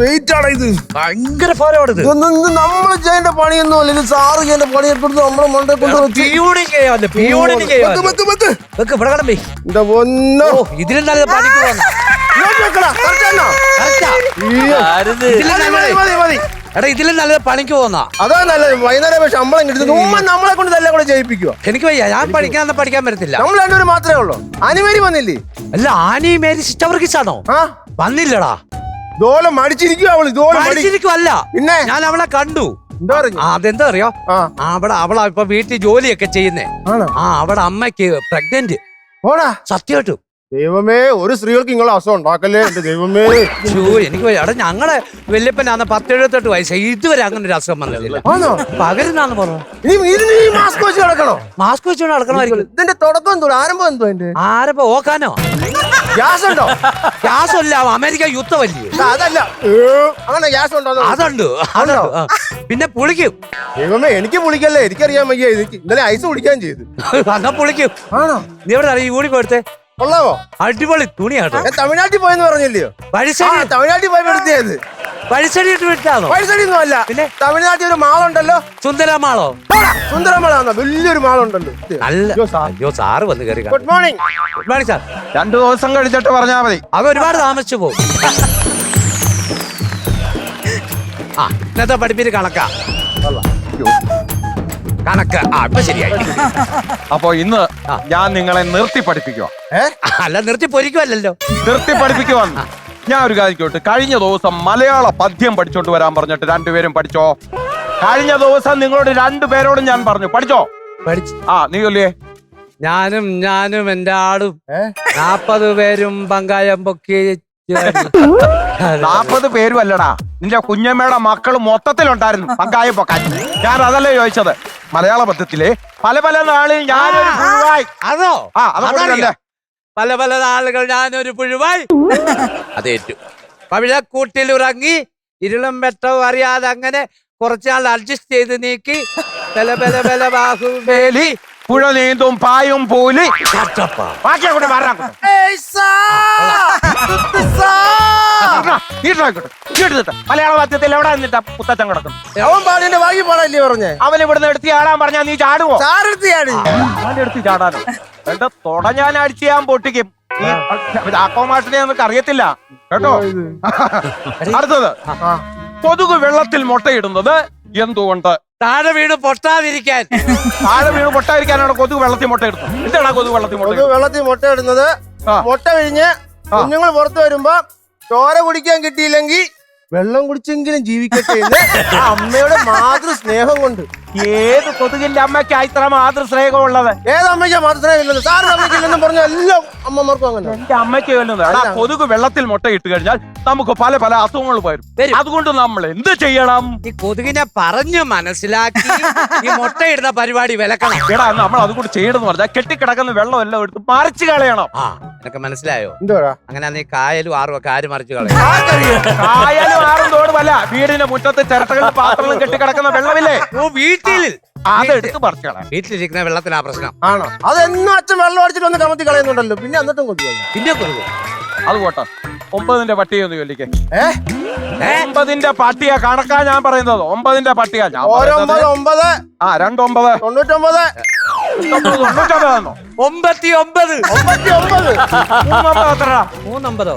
Wait ആണ് ഇത്. ഭയങ്കര ഫോലോട് ഇത്. നമ്മൾ ചെയ്യേണ്ട പണിയൊന്നും അല്ല, ഇത് സാറ് ചെയ്യേണ്ട പണിയെടുത്ത് നമ്മളെ മണ്ടേ കൊണ്ട് ഇവിടെ കടമ്പേ. എന്റെ പൊന്നോ, ഇതിലും നല്ല പണിക്ക് പോന്ന എടാ, ഇതിലും നല്ലത് പണിക്ക് പോന്ന. അതാ നല്ലത്. വൈകുന്നേരം ശമ്പളം കിട്ടും. നമ്മളെ കൊണ്ട് തന്നെ കൂടെ ചെയ്യിപ്പിക്കുക. എനിക്ക് വയ്യ, ഞാൻ പഠിക്കാൻ പറ്റത്തില്ല. നമ്മൾ രണ്ടുപേരും മാത്രമേ ഉള്ളൂ. അനിമേരി വന്നില്ലേ? അല്ല, ആനി മേരി സിസ്റ്റവർക്കിച്ചാണോ? വന്നില്ലടാ. ഇതോലെ മടിച്ചിരിക്കുക അവള്. അല്ല, പിന്നെ ഞാൻ അവളെ കണ്ടു. അതെന്താ അറിയോ, അവളാ ഇപ്പൊ വീട്ടിൽ ജോലിയൊക്കെ ചെയ്യുന്നേ. അവിടെ അമ്മയ്ക്ക് പ്രഗ്നന്റ്. സത്യമായിട്ടും ദൈവമേ, ഒരു സ്ത്രീകൾക്ക് ഇങ്ങളെ അസുഖം ഉണ്ടാക്കല്ലേ എന്റെ ദൈവമേ. എനിക്ക് എടാ, ഞങ്ങളെ വല്യപ്പനാന്ന് 10-78 വയസ്സായി, ഇതുവരെ അങ്ങനെ ഒരു അസുഖം വന്നില്ല. പകരുന്നാന്ന് പറഞ്ഞു. മാസ്ക് വെച്ച് നടക്കണോ? മാസ്ക് വെച്ച് നടക്കണമായിരിക്കും. ഇതിന്റെ തുടക്കം എന്തോ, ആരംഭം എന്തോ? ആരംഭം ഓക്കാനോ? ഗ്യാസ് ഉണ്ടോ? ഗ്യാസ് അല്ല, അമേരിക്ക യുദ്ധമല്ലേ. അതല്ല, അങ്ങനെ ഗ്യാസ് ഉണ്ടോ? അതുണ്ട്. പിന്നെ പുളിക്കും. ദൈവമേ, എനിക്ക് പുളിക്കല്ലേ, എനിക്കറിയാൻ വയ്യ. ഇന്നലെ ഐസ് കുടിക്കാൻ ചെയ്തു. എന്നാ പുളിക്കും. ആണോ? നീ എവിടെ ഈ യൂണിഫോം എടുത്തേ? കൊള്ളാവോ? അടിപൊളി തുണിയാട്ടോ. തമിഴ്നാട്ടിൽ പോയെന്ന് പറഞ്ഞില്ലയോ? തമിഴ്നാട്ടിൽ പോയി എടുത്തത്. പഴിസടി ഇട്ട് വിട്ടാണോ? പഴിസടി ഒന്നും അല്ല. പിന്നെ തമിഴ്നാട്ടിൽ ഒരു മാളുണ്ടല്ലോ, സുന്ദരമാളോ? സുന്ദരമാളാണോ? വലിയൊരു മാളുണ്ടല്ലോ. അയ്യോ, സാറ് വന്ന് കയറി. Good morning. Good morning sir. 2 ദിവസം കഴിച്ചിട്ട് പറഞ്ഞാൽ മതി. അത് ഒരുപാട് താമസിച്ചു പോകും. ഇന്നത്തെ പഠിപ്പിന് കണക്കാ. കണക്ക് ഇപ്പൊ ശരിയായി. അപ്പൊ ഇന്ന് ഞാൻ നിങ്ങളെ നിർത്തി പഠിപ്പിക്കുക. അല്ല, നിർത്തി പൊരിക്കുവല്ലോ. നിർത്തി പഠിപ്പിക്കുവാന്ന് ഞാൻ ഒരു കാര്യം ചോദിച്ചു. കഴിഞ്ഞ ദിവസം മലയാള പദ്യം പഠിച്ചോണ്ട് വരാൻ പറഞ്ഞിട്ട് രണ്ടുപേരും പഠിച്ചോ? കഴിഞ്ഞ ദിവസം നിങ്ങളോട് 2 പേരോടും ഞാൻ പറഞ്ഞു, പഠിച്ചോ? പഠിച്ചു. നീ അല്ലേ? ഞാനും എന്റെ ആടും 40 പേരും പങ്കായം പൊക്കി. 40 പേരും അല്ലടാ, നിന്റെ കുഞ്ഞമ്മയുടെ മക്കൾ മൊത്തത്തിലുണ്ടായിരുന്നു പങ്കായം പൊക്കാൻ. ഞാൻ അതല്ലേ ചോദിച്ചത്. മലയാള പദ്യത്തിലെ പല പല നാളിൽ ഞാനൊരു പുഴുവായി. അതോ? അതല്ലേ പല പല നാളുകൾ ഞാനൊരു പുഴുവായി. അതേറ്റു. പവിഴക്കൂട്ടിൽ ഉറങ്ങി ഇരുളും വെട്ടവും അറിയാതെ അങ്ങനെ കുറച്ചാൾ അഡ്ജസ്റ്റ് ചെയ്ത് നീക്കി ബല ബല ബല ബാഹുബേലി പുഴ നീന്തും പായും പോലി. മലയാള പദ്യത്തിൽ എവിടെ നിന്നിട്ടാ പുത്തച്ചൻ കിടക്കും? അവൻ പാടിന്റെ ബാക്കി പാടല്ലേ പറഞ്ഞേ? അവൻ ഇവിടുന്ന് എടുത്ത് ചാടാൻ പറഞ്ഞാ നീ ചാടുവോ? എടുത്ത് ചാടാനോ? എന്റെ തൊട ഞാൻ അടിച്ച് ഞാൻ പൊട്ടിക്കും. ആക്കോമാഷിനെ നമുക്ക് അറിയത്തില്ല കേട്ടോ. അടുത്തത്, കൊതുക് വെള്ളത്തിൽ മുട്ടയിടുന്നത് എന്തുകൊണ്ട്? താഴെ വീണ് പൊട്ടാതിരിക്കാൻ. താഴെ വീണ് പൊട്ടാതിരിക്കാനാണ് കൊതുക് വെള്ളത്തിൽ മുട്ടയിടുന്നത്. എന്താണ് കൊതുക് വെള്ളത്തിൽ മുട്ടയിടുന്നത്? മുട്ട കഴിഞ്ഞ് കുഞ്ഞുങ്ങൾ പുറത്തു വരുമ്പോ ചോര കുടിക്കാൻ കിട്ടിയില്ലെങ്കിൽ വെള്ളം കുടിച്ചെങ്കിലും ജീവിക്കട്ടെ എന്ന് അമ്മയുടെ മാതൃ സ്നേഹം കൊണ്ട്. ഏത് കൊതുകിന്റെ അമ്മയ്ക്കാ ഇത്ര മാതൃ സ്നേഹം ഉള്ളത്? ഏത് അമ്മയ്ക്കാ മാതൃ സ്നേഹം ഇല്ലെന്ന്? സാറിന് അമ്മയ്ക്കില്ലെന്നും പറഞ്ഞ എല്ലാം അമ്മമാർക്കും അങ്ങനെ. എന്റെ അമ്മയ്ക്ക് കൊതുക് വെള്ളത്തിൽ മുട്ട ഇട്ട് കഴിഞ്ഞാൽ നമുക്ക് പല പല അസുഖങ്ങൾ വരും. അതുകൊണ്ട് നമ്മൾ എന്ത് ചെയ്യണം? ഈ കൊതുകിനെ പറഞ്ഞു മനസ്സിലാക്കി ഈ മുട്ടയിടുന്ന പരിപാടി വിലക്കണം. എടാ, നമ്മൾ അതുകൊണ്ട് ചെയ്യണമെന്ന് പറഞ്ഞാൽ കെട്ടിക്കിടക്കുന്ന വെള്ളം എല്ലാം എടുത്ത് മറിച്ച് കളയണം. നിനക്ക് മനസ്സിലായോ? എന്തുവാ അങ്ങനെ നീ കായലും ആറും ഒക്കെ ആര് മറിച്ച് കളയും? കായലും ആറും തോടുമല്ല, വീടിന്റെ മുറ്റത്ത് ചിരട്ടകളും പാത്രങ്ങളും കെട്ടിക്കിടക്കുന്ന വെള്ളമില്ലേ? അതെടുത്ത് പറിച്ച് കളയാം. വീട്ടിലിരിക്കുന്ന വെള്ളത്തിനാ പ്രശ്നം. ആണോ? അതെന്നും അച്ഛൻ വെള്ളം അടിച്ചിട്ട് വന്ന് കമത്തി കളയുന്നുണ്ടല്ലോ. പിന്നെ എന്നിട്ടും കൊതുക്. പിന്നെ കൊതുക്. അത് പോട്ടെ, 9ന്റെ പട്ടിക ഒന്ന് ചൊല്ലിക്കേ. 9ന്റെ പട്ടിക കണക്കാ ഞാൻ പറയുന്നത്. 9ന്റെ പട്ടിക. 9 9 29 99 99 99 999 എത്ര? 994.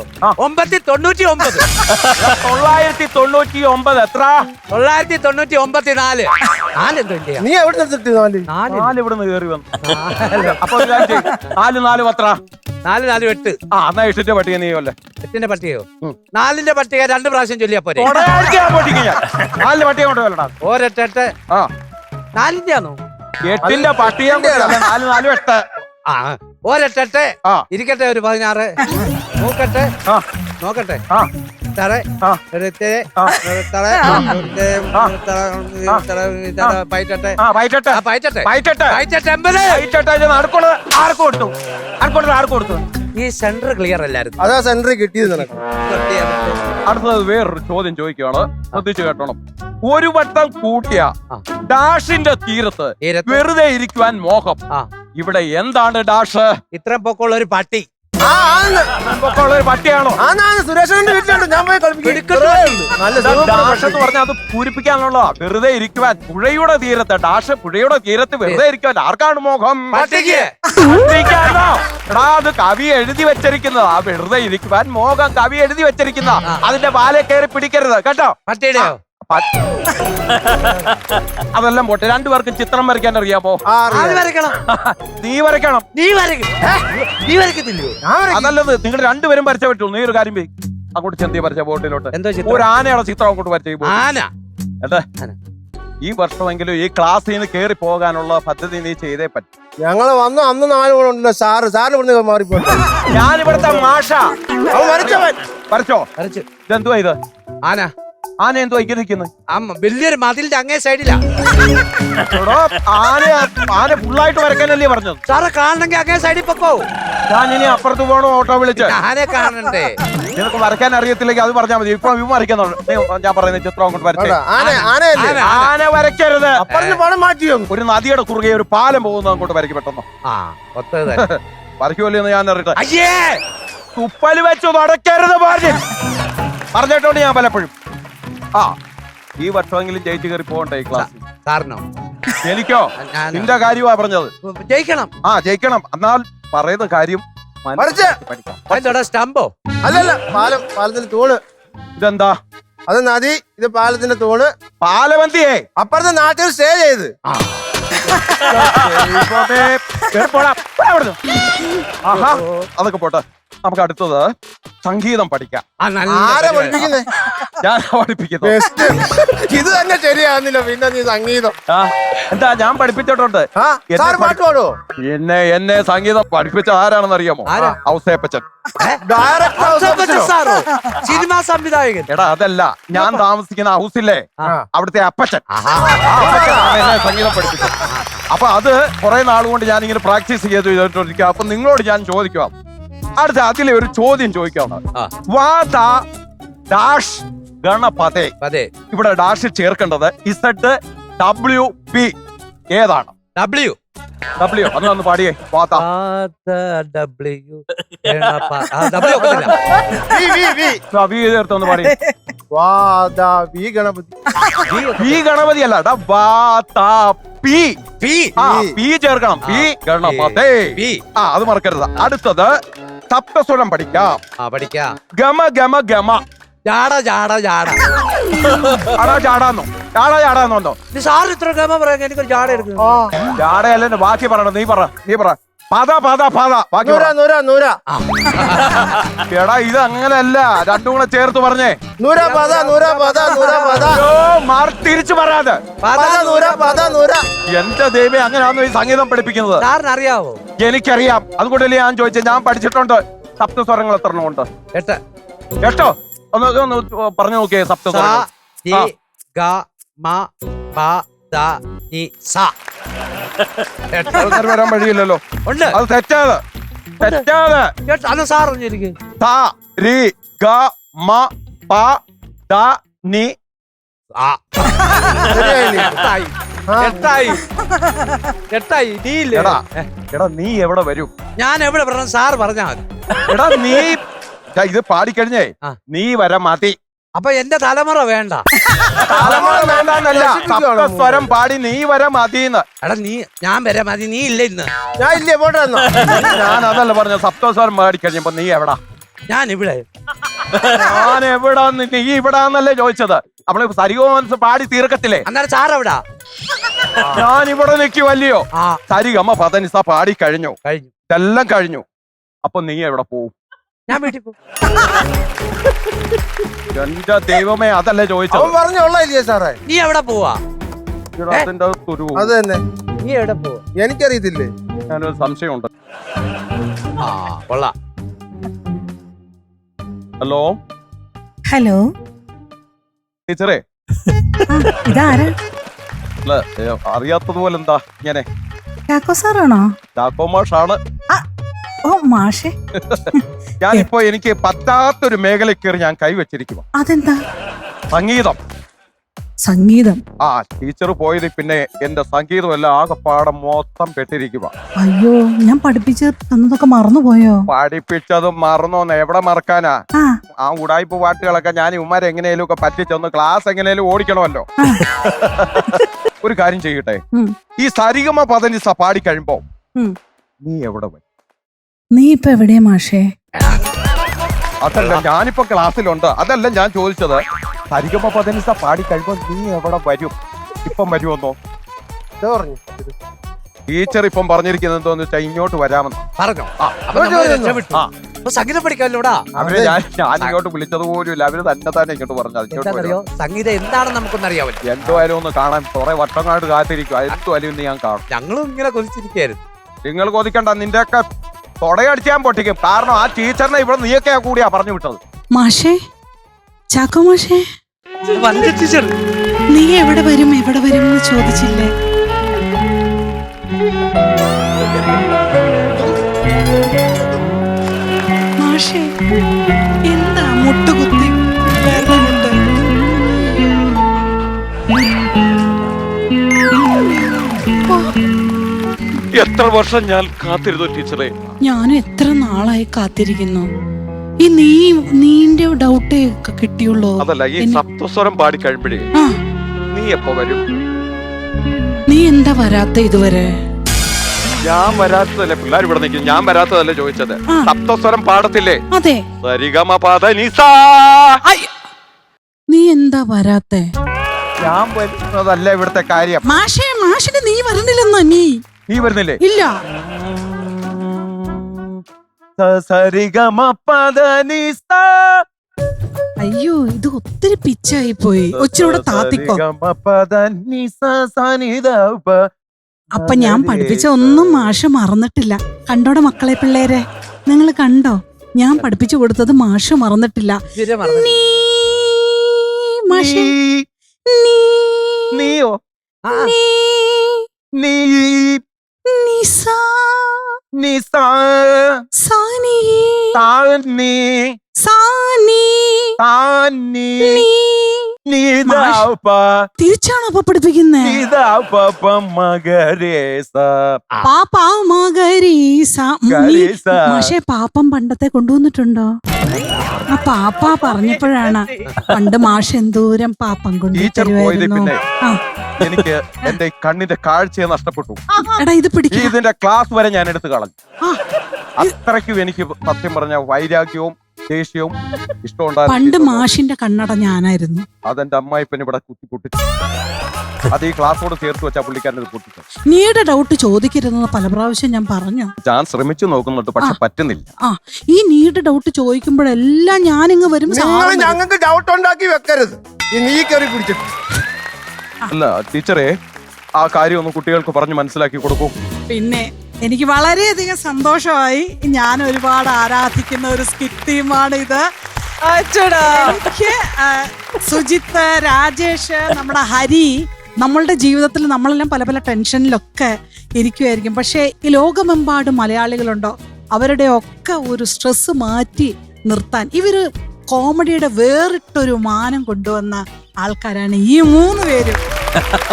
നീ എവിടെ നിർത്തി? 4 ഇവിടുന്ന് കയറി വന്നു. അപ്പൊ 4 എത്ര? 4 4 8. എന്നാ 8ന്റെ പട്ടിക നീ അല്ലേ? 8ന്റെ പട്ടികയോ? 4ന്റെ പട്ടിക 2 പ്രാവശ്യം ചൊല്ലിയാ പോരെ? 4ന്റെ പട്ടിക കൊണ്ട് വല്ലടാ. ഒരെട്ട് 4ന്റെ ആണോ? 8ന്റെ പട്ടിക 4 4 8. ഒരെട്ടെ ഇരിക്കട്ടെ. ഒരു 16 നോക്കട്ടെ. നോക്കട്ടെ. ഈ സെന്റർ ക്ലിയർ അല്ലായിരുന്നു. അതാ സെന്റർ കിട്ടിയത് നിനക്ക്. അടുത്തത് വേറൊരു ചോദ്യം ചോദിക്കുകയാണ്, ശ്രദ്ധിച്ചു കേട്ടോണം. ഒരു വട്ടം കൂട്ടിയ ഡാഷിന്റെ തീരത്ത് വെറുതെ ഇരിക്കുവാൻ മോഹം. ഇവിടെ എന്താണ് ഡാഷ്? ഇത്രയും പൊക്കമുള്ള ഒരു പട്ടി. ഒരു പട്ടിയാണോ? സുരേഷന്റെ വീട്ടിലുണ്ട്, ഞാൻ പോയി കളിപ്പിക്കും. നല്ല ഡാഷ് എന്ന് പറഞ്ഞാൽ അത് പൂരിപ്പിക്കാനുള്ള വെറുതെ ഇരിക്കുവാൻ. പുഴയുടെ തീരത്ത് ഡാഷ്, പുഴയുടെ തീരത്ത് വെറുതെ ഇരിക്കുവാൻ ആർക്കാണ് മോഹം? പട്ടിക്കാണോ? എടാ, അത് കവി എഴുതി വെച്ചിരിക്കുന്നത്. ആ വെറുതെ ഇരിക്കുവാൻ മോഹം കവി എഴുതി വെച്ചിരിക്കുന്ന. അതിന്റെ വാലെ കയറി പിടിക്കരുത് കേട്ടോ. പട്ടിയുടെയോ? അതെല്ലാം പോട്ടെ, രണ്ടുപേർക്കും ചിത്രം വരയ്ക്കാൻ അറിയാമോ? നീ വരയ്ക്കണം. നീ വരയ്ക്കത്തില്ലയോ? അതല്ലത്, നിങ്ങൾ രണ്ടുപേരും വരച്ച പറ്റുള്ളൂ. നീ ഒരു കാര്യം അങ്ങോട്ട് ചെന്തി വരച്ച ബോട്ടിലോട്ട് ഒരു ആനയുടെ ചിത്രം അങ്ങോട്ട് വരച്ചു. ഈ വർഷമെങ്കിലും ഈ ക്ലാസ്സിൽ നിന്ന് കയറി പോകാനുള്ള പദ്ധതി നീ ചെയ്തേ പറ്റും. ഞങ്ങള് വന്നു അന്ന് 4 മണി സാറിന് ഇവിടുന്ന് മാറിപ്പോ. ഞാൻ ഇവിടുത്തെ മാഷ. വരച്ചവൻ വരച്ചോ? ഇതെന്തുവാ ഇത്? ആന എന്തുവാ ഇങ്ങനെ നിൽക്കുന്നത്? വലിയൊരു മതിലിന്റെ അങ്ങേ സൈഡിലാ. ആന ഫുള്ളായിട്ട് വരയ്ക്കാനല്ലേ പറഞ്ഞത്? സാറെ കാണണമെങ്കിൽ അങ്ങേ സൈഡിൽ പൊക്കോ. ഞാൻ ഇനി അപ്പുറത്ത് പോകണോ ഓട്ടോ വിളിച്ച്? ആനെ കാണണ്ടേ? നിനക്ക് വരയ്ക്കാൻ അറിയത്തില്ലെങ്കിൽ അത് പറഞ്ഞാൽ മതി. ഇപ്പൊ വരയ്ക്കുന്നുണ്ട്. ഞാൻ പറയുന്ന ചിത്രം അങ്ങോട്ട് വരച്ചേ. ആന വരയ്ക്കരുത്. മാറ്റിയോ? ഒരു നദിയുടെ കുറുകെ ഒരു പാലം പോകുന്നത് അങ്ങോട്ട് വരയ്ക്ക് പെട്ടെന്ന്. വരയ്ക്കുമല്ലോ എന്ന് ഞാൻ അറിയട്ടെ. തുപ്പല് വെച്ചു നടക്കരുത് പറഞ്ഞിട്ടുണ്ട് ഞാൻ പലപ്പോഴും. ഈ വർഷമെങ്കിലും ജയിച്ചു കയറി പോകണ്ടേ ഈ ക്ലാസ്? സാറിനോ? എനിക്കോ? നിന്റെ കാര്യമാ പറഞ്ഞത്. ജയിക്കണം. ജയിക്കണം. എന്നാൽ പറയുന്ന കാര്യം സ്റ്റമ്പോ? അല്ലല്ല, പാലത്തിന്റെ തൂണ്. ഇതെന്താ? അത് നദി, ഇത് പാലത്തിന്റെ തൂണ്. പാലവന്തിയേ അപ്പുറത്തെ നാട്ടിൽ സ്റ്റേ ചെയ്ത്. അതൊക്കെ പോട്ടെ, നമുക്ക് അടുത്തത് സംഗീതം പഠിക്കാം. ആരാ പഠിപ്പിക്കുന്നേ? ഞാൻ പഠിപ്പിക്കുന്നു. ഇത് തന്നെ ശരിയാകുന്നില്ല, പിന്നെ നീ സംഗീതം. എന്താ, ഞാൻ പഠിപ്പിച്ചിട്ടുണ്ട്. പാട്ട് പാടുവോ? എന്നെ സംഗീതം പഠിപ്പിച്ച ആരാണെന്ന് അറിയാമോ? ഔസേപ്പച്ചൻ. സിനിമാ സംവിധായകൻ. എടാ, അതല്ല, ഞാൻ താമസിക്കുന്ന ഹൗസില്ലേ, അവിടുത്തെ അപ്പച്ചൻ. എന്നെ സംഗീതം പഠിപ്പിച്ചത്. അപ്പൊ അത് കുറെ നാളുകൊണ്ട് ഞാൻ ഇങ്ങനെ പ്രാക്ടീസ് ചെയ്തിരിക്കുക. അപ്പൊ നിങ്ങളോട് ഞാൻ ചോദിക്കാം, അടുത്ത അതിലെ ഒരു ചോദ്യം ചോദിക്കാം. ഗണപതേ. ഇവിടെ ഡാഷ് ചേർക്കേണ്ടത് ZWP ഏതാണ്? W അതൊന്ന് പാടിയേ. ചേർത്തൊന്ന് പാടിയേ. ഗണപതി അല്ല, പി ചേർക്കണം. പി ഗണപതേ. അത് മറക്കരുത്. അടുത്തത് സപ്തസ്വരം പഠിക്കാം. ഗമ ഗമ ഗമ. ജാടാന്നോ? സാർ ഇത്ര ഗമ പറയാൻ എനിക്ക് ജാട എടുക്കുന്നു. ജാടയല്ല, ബാക്കി പറയണം. നീ പറ. പദ ബാക്കി. എടാ, ഇത് അങ്ങനല്ല, രണ്ടും കൂടെ ചേർത്ത് പറഞ്ഞേ. തിരിച്ചു പറയാതെ. എന്റെ ദൈവമേ, അങ്ങനെയാണോ ഈ സംഗീതം പഠിപ്പിക്കുന്നത്? അറിയാവോ? എനിക്കറിയാം, അതുകൊണ്ടല്ലേ ഞാൻ ചോദിച്ചത്. ഞാൻ പഠിച്ചിട്ടുണ്ട്. സപ്തസ്വരങ്ങൾ എത്ര ഉണ്ട്? 8. ഒന്ന് പറഞ്ഞു നോക്കിയേ സപ്തസ്വരങ്ങൾ. വരാൻ വഴിയില്ലല്ലോ. അത് തെറ്റാതെ. എടാ, നീ എവിടെ വരും? ഞാൻ എവിടെ പറഞ്ഞു? സാർ പറഞ്ഞാ മതി. എടാ, നീ ഇത് പാടിക്കഴിഞ്ഞേ നീ വര മതി. അപ്പൊ എന്റെ തലമുറ വേണ്ട. തലമുറ വേണ്ടെന്നല്ല, സപ്തസ്വരം പാടി നീ വര മതിന്ന്. എടാ, ഞാൻ വര മതി, നീ ഇല്ല ഇന്ന്. ഞാൻ ഇല്ലേ, പോട്ടെ. ഞാൻ അതല്ല പറഞ്ഞ, സപ്തസ്വരം പാടിക്കഴിഞ്ഞപ്പോ നീ എവിടാ? ഞാൻ ഇവിടെ. ഞാൻ എവിടാന്ന്? നീ ഇവിടാന്നല്ലേ ചോദിച്ചത്. നമ്മള് സരിഗമ പാടി തീർക്കത്തില്ലേ? അന്നേരം സാർ എവിടാ? ഞാൻ ഇവിടെ നിൽക്കുവല്ലയോ. സരിഗമ പദനിസ പാടി കഴിഞ്ഞു, ഇതെല്ലാം കഴിഞ്ഞു. അപ്പൊ നീ എവിടെ പോവും? ഞാൻ വീട്ടിൽ പോകും. എന്റെ ദൈവമേ, അതല്ലേ ചോദിച്ചത്. പറഞ്ഞോളാ സാറേ. നീ എവിടെ പോവാ? അത് തന്നെ. നീ എവിടെ പോവാ? എനിക്കറിയത്തില്ലേ. ഞാനൊരു സംശയമുണ്ട്. കൊള്ളാം. ഹലോ ടീച്ചറേ, ഇതാരാ? അല്ല, അറിയാത്തതുപോലെ എന്താ ഇങ്ങനെ? ചാക്കോ സാറാണോ? ചാക്കോ മാഷാണ്. ഓ മാഷേ. ഞാനിപ്പോ എനിക്ക് പറ്റാത്തൊരു മേഖല കയറി ഞാൻ കൈവച്ചിരിക്കുക. അതെന്താ? സംഗീതം. സംഗീതം. ആ ടീച്ചർ പോയത് പിന്നെ എന്റെ സംഗീതം എല്ലാം ആകെപ്പാടം മൊത്തം പെട്ടിരിക്കുക. അയ്യോ, ഞാൻ പഠിപ്പിച്ച് തന്നതൊക്കെ മറന്നുപോയോ? പഠിപ്പിച്ചതും മറന്നോന്ന് എവിടെ മറക്കാനാ? ആ ആ ഉടായ്പ പാട്ടുകളൊക്കെ ഞാൻ ഉമ്മാരെ എങ്ങനെയും ഒക്കെ പറ്റിച്ചൊന്ന് ക്ലാസ് എങ്ങനെയും ഓടിക്കണമല്ലോ. ഒരു കാര്യം ചെയ്യട്ടെ, ഈ സരിഗമ പദനിസ പാടി കഴിയുമ്പോ നീ എവിടെ വരും? നീ ഇപ്പൊ എവിടെയാ മാഷേ? അതല്ല, ഞാനിപ്പോ ക്ലാസ്സിലുണ്ട്. അതല്ല ഞാൻ ചോദിച്ചത്, സരിഗമ പദനിസ പാടി കഴിയുമ്പോ നീ എവിടെ വരും? ഇപ്പം വരുമെന്നോ? ടീച്ചർ ഇപ്പം പറഞ്ഞിരിക്കുന്നത് എന്തോന്ന് വെച്ചാൽ ഇങ്ങോട്ട് വരാമെന്ന് പറഞ്ഞോ. അപ്പൊ നമ്മള് രക്ഷപ്പെട്ടു. അപ്പൊ സംഗീതം പഠിക്കാമല്ലോടാ. അവര് ഞാൻ ഇങ്ങോട്ട് വിളിച്ചത് പോലും ഇല്ല, അവര് തന്നെ ഇങ്ങോട്ട് പറഞ്ഞത്. എന്താണെന്നറിയോ, സംഗീതം എന്താണെന്ന് നമുക്കൊന്നറിയാമല്ലോ. എന്തായാലും ഒന്ന് കാണാൻ കുറെ വട്ടങ്ങാണ്ട് കാത്തിരിക്കും. എന്തുവായാലും ഇന്ന് ഞാൻ കാണും. ഞങ്ങളും ഇങ്ങനെ കൊതിച്ചിരിക്കായിരുന്നു. നിങ്ങൾ കൊതിക്കണ്ട, നിന്റെയൊക്കെ തൊടയടിച്ച് ഞാൻ പൊട്ടിക്കും. കാരണം ആ ടീച്ചറിനെ ഇവിടെ നീയൊക്കെ കൂടിയാ പറഞ്ഞു വിട്ടത്. മാഷേ, ചാക്കോ മാഷേ, ടീച്ചർ നീ എവിടെ വരും എന്ന് ചോദിച്ചില്ലേ? മാഷേ, എന്താ മുട്ടുകുത്തി വരണുണ്ട്? എത്ര വർഷം ഞാൻ കാത്തിരുന്നു ടീച്ചറെ. ഞാനും എത്ര നാളായി കാത്തിരിക്കുന്നു. ഈ നീന്റെ ഡൗട്ടേ കിട്ടിയുള്ളൂ. അതല്ല, ഈ സപ്തസ്വരം പാടി കഴിയുമ്പോഴേ ആ, നീ എപ്പോ വരും? നീ എന്താ വരാത്ത ഇതുവരെ? ഞാൻ വരാത്തതല്ലേ, പിള്ളേർ ഇവിടെ നിൽക്കും. ഞാൻ വരാത്തതല്ലേ ചോദിച്ചത്. സപ്തസ്വരം പാടത്തില്ലേ? അതെ. സരിഗമ പദ നിസ. നീ എന്താ വരാത്തെ? ഞാൻ വരുന്നതല്ല ഇവിടുത്തെ കാര്യം. മാഷിന് നീ വരണില്ലെന്നോ? നീ വരുന്നില്ലേ? ഇല്ല. സരിഗമ പദ നിസ. അയ്യോ, ഇത് ഒത്തിരി പിച്ചായി പോയി. ഒച്ചിരൂടെ താത്തിക്കോ. അപ്പൊ ഞാൻ പഠിപ്പിച്ച ഒന്നും മാഷ് മറന്നിട്ടില്ല. കണ്ടോടെ മക്കളെ പിള്ളേരെ, നിങ്ങൾ കണ്ടോ? ഞാൻ പഠിപ്പിച്ചു കൊടുത്തത് മാഷ് മറന്നിട്ടില്ല. നീ മാഷേ, നീയോ? നീ നിസ നിസ സാനി താനി സാനി താനി നീ. നീദാപ തിരിച്ചാണോ അപ്പൊ പഠിപ്പിക്കുന്നേ? നീദാപ മഗരേസ പാപ്പ മഗരീസ. ഗരീസ. മാഷേ, പാപ്പം പണ്ടത്തെ കൊണ്ടുവന്നിട്ടുണ്ടോ? ആ പാപ്പ പറഞ്ഞപ്പോഴാണ് പണ്ട് മാഷ് എന്തോരം പാപ്പം ടീച്ചർ പോയത് കൊണ്ടുവരുമായിരുന്നു. പിന്നെ എനിക്ക് എന്റെ കണ്ണിന്റെ കാഴ്ചയെ നഷ്ടപ്പെട്ടു. എടാ, ഇത് പിടിക്കും. ഇതിന്റെ ക്ലാസ് വരെ ഞാൻ എടുത്തു കളഞ്ഞു. അത്രയ്ക്കും എനിക്ക് സത്യം പറഞ്ഞ വൈരാഗ്യവും ദേഷ്യവും പണ്ട് ഇഷ്ടമുണ്ടായിരുന്നു. മാഷിന്റെ കണ്ണട ഞാനായിരുന്നു. അതെന്റെ അമ്മായിപ്പൻ ഇവിടെ കുത്തി പൊട്ടിച്ചു. അത് ഈ ക്ലാസ്സോട് ചേർത്ത് വെച്ചാ പുള്ളിക്കാരൻ പൊട്ടിച്ചു. നീയുടെ ഡൗട്ട് ചോദിക്കരുതെന്ന് പല പ്രാവശ്യം ഞാൻ പറഞ്ഞു. ഞാൻ ശ്രമിച്ചു നോക്കുന്നുണ്ട്, പക്ഷെ പറ്റുന്നില്ല. ഈ നീയുടെ ഡൗട്ട് ചോദിക്കുമ്പോഴെല്ലാം ഞാനിങ്ങ് വരും. ഞങ്ങൾക്ക് ഡൗട്ട് ഉണ്ടാക്കി വെക്കരുത്. നീ കയറി പിടിച്ചിട്ട്. അല്ല ടീച്ചറെ, ആ കാര്യം ഒന്ന് കുട്ടികൾക്ക് പറഞ്ഞ് മനസ്സിലാക്കി കൊടുക്കൂ. പിന്നെ എനിക്ക് വളരെയധികം സന്തോഷമായി. ഞാൻ ഒരുപാട് ആരാധിക്കുന്ന ഒരു സ്കിറ്റ് ടീമാണ് ഇത്. എനിക്ക് സുജിത്ത്, രാജേഷ്, നമ്മുടെ ഹരി, നമ്മളുടെ ജീവിതത്തിൽ നമ്മളെല്ലാം പല പല ടെൻഷനിലൊക്കെ ഇരിക്കുമായിരിക്കും. പക്ഷേ ഈ ലോകമെമ്പാടും മലയാളികളുണ്ടോ, അവരുടെ ഒക്കെ ഒരു സ്ട്രെസ് മാറ്റി നിർത്താൻ ഇവര് കോമഡിയുടെ വേറിട്ടൊരു മാനം കൊണ്ടുവന്ന ആൾക്കാരാണ് ഈ 3 പേരും.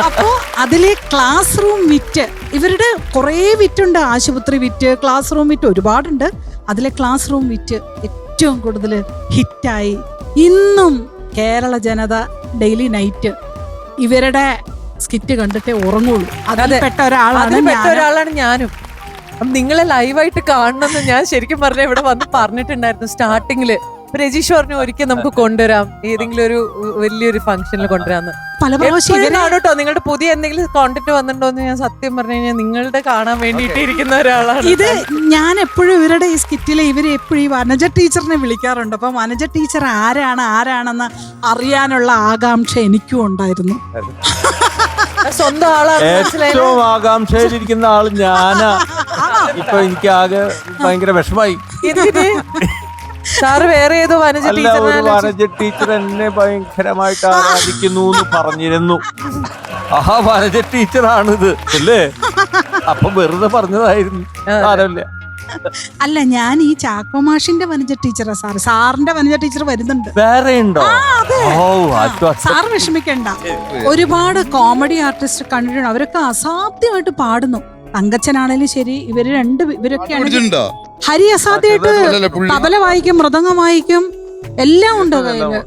അപ്പോ അതിലെ ക്ലാസ് റൂം വിറ്റ്, ഇവരുടെ കുറേ വിറ്റുണ്ട്. ആശുപത്രി വിറ്റ്, ക്ലാസ് റൂം വിറ്റ് ഒരുപാടുണ്ട്. അതിലെ ക്ലാസ് റൂം വിറ്റ് ഏറ്റവും കൂടുതൽ ഹിറ്റായി. ഇന്നും കേരള ജനത ഡെയിലി നൈറ്റ് ഇവരുടെ സ്കിറ്റ് കണ്ടിട്ടേ ഉറങ്ങുള്ളൂ. അതിൽ പെട്ട ഒരാളാണ് ഞാനും. നിങ്ങളെ ലൈവായിട്ട് കാണണമെന്ന് ഞാൻ ശരിക്കും പറഞ്ഞ ഇവിടെ വന്ന് പറഞ്ഞിട്ടുണ്ടായിരുന്നു സ്റ്റാർട്ടിങ്ങില്. രജീഷ് പറഞ്ഞു ഒരിക്കൽ നമുക്ക് കൊണ്ടുവരാം, ഏതെങ്കിലും ഒരു വലിയൊരു ഫംഗ്ഷനിൽ കൊണ്ടുവരാന്ന്. പല പ്രാവശ്യം കേട്ടോ നിങ്ങളുടെ പുതിയ എന്തെങ്കിലും കോണ്ടന്റ് വന്നിട്ടുണ്ടോ എന്ന് ഞാൻ സത്യം പറഞ്ഞു കഴിഞ്ഞാൽ നിങ്ങളുടെ കാണാൻ വേണ്ടിയിട്ട് ഇരിക്കുന്ന ഒരാളാണ് ഇത്. ഞാൻ എപ്പോഴും ഇവരുടെ ഈ സ്കിറ്റില് ഇവര് എപ്പോഴും ഈ വനജ ടീച്ചറിനെ വിളിക്കാറുണ്ട്. അപ്പൊ വനജ ടീച്ചർ ആരാണെന്ന് അറിയാനുള്ള ആകാംക്ഷ എനിക്കും ഉണ്ടായിരുന്നു. സ്വന്തം ആളാണ്. ഏറ്റവും ആകാംക്ഷയിലിരിക്കുന്ന ആള് ഞാനാ. ഇപ്പൊ എനിക്ക് ആകെ ഭയങ്കര വിഷമായി. സാറ് വേറെ ഏതോ വനജ ടീച്ചർ എന്നെ ഭയങ്കരമായിട്ട് ആരാധിക്കുന്നു എന്ന് പറഞ്ഞിരുന്നു. ആ വനജ ടീച്ചറാണിത് അല്ലേ? അപ്പൊ വെറുതെ പറഞ്ഞതായിരുന്നു. സാരമില്ല. അല്ല, ഞാൻ ഈ ചാക്കോമാഷിന്റെ വനജ ടീച്ചറാ സാറിന്റെ വനജ ടീച്ചർ വരുന്നുണ്ട്. വേറെ ഉണ്ടോ? ഓ അത് സാർ വിഷമിക്കണ്ട. ഒരുപാട് കോമഡി ആർട്ടിസ്റ്റ് കണ്ടിട്ടുണ്ട്. അവരൊക്കെ അസാധ്യമായിട്ട് പാടുന്നു. തങ്കച്ചനാണേലും ശരി, ഇവരൊക്കെ ഹരി അസാധ്യമായിട്ട് തബല വായിക്കും, മൃദംഗം വായിക്കും, എല്ലാം ഉണ്ട് കയ്യില്.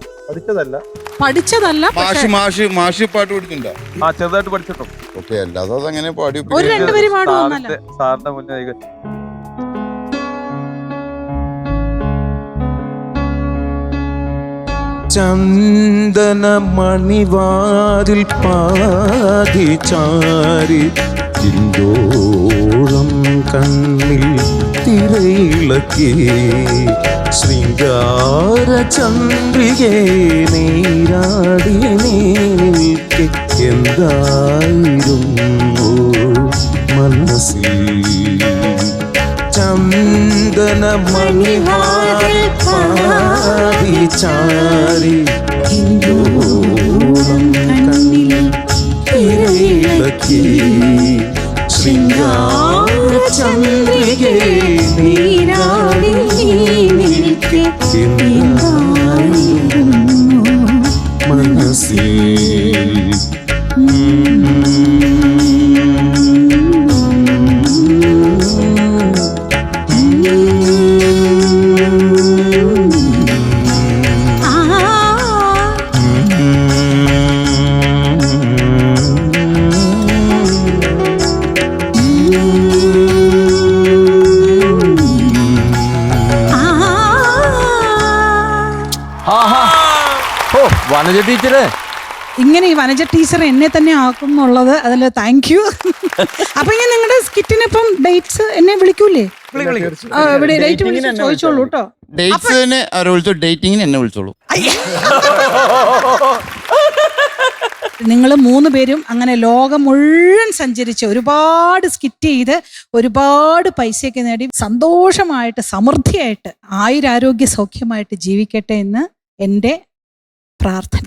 പഠിച്ചതല്ല മാഷി പാട്ട് പഠിച്ചിട്ടുണ്ടോ? ആ ചെറുതായിട്ട് പഠിച്ചിട്ടും. ഓക്കെ, അല്ലാതെ അതങ്ങനെ പാടി ഒരു രണ്ടുപേര് പാടുന്നല്ല. സാറിന്റെ മുന്നേ ചന്ദന മണിവാതിൽ പാതി ചാരി ചിന്തോളം കണ്ണിൽ തിരയിളക്കി ശൃംഗാര ചന്ദ്രികേ നീരാടിയ നീക്ക് എന്തായിരുന്നു മനസ്സിൽ ചന്ദന മണിവാതിൽ പാതി ചാരി ഹിന്ദോളം കണ്ണിൽ തിരയിളക്കി ശൃംഗാര ചന്ദ്രികേ നീരാടി നിൽക്കെ മനസ്സിൽ വനജ ടീച്ചറെ ഇങ്ങനെ ഈ വനജ ടീച്ചർ എന്നെ തന്നെ ആക്കും എന്നുള്ളത് അതിൽ താങ്ക് യു. അപ്പൊ ഞാൻ നിങ്ങളുടെ സ്കിറ്റിനിപ്പം ഡേറ്റ്സ് എന്നെ വിളിക്കൂലേ? ഡേറ്റ് ചോദിച്ചോളൂ കേട്ടോ. ഡേറ്റ്സിനെ അവരെ വിളിച്ചോ, ഡേറ്റിങ്ങിന് എന്നെ വിളിച്ചോളൂ. നിങ്ങൾ 3 പേരും അങ്ങനെ ലോകം മുഴുവൻ സഞ്ചരിച്ച് ഒരുപാട് സ്കിറ്റ് ചെയ്ത് ഒരുപാട് പൈസയൊക്കെ നേടി സന്തോഷമായിട്ട് സമൃദ്ധിയായിട്ട് ആയുരാരോഗ്യ സൗഖ്യമായിട്ട് ജീവിക്കട്ടെ എന്ന് എൻ്റെ പ്രാർത്ഥന.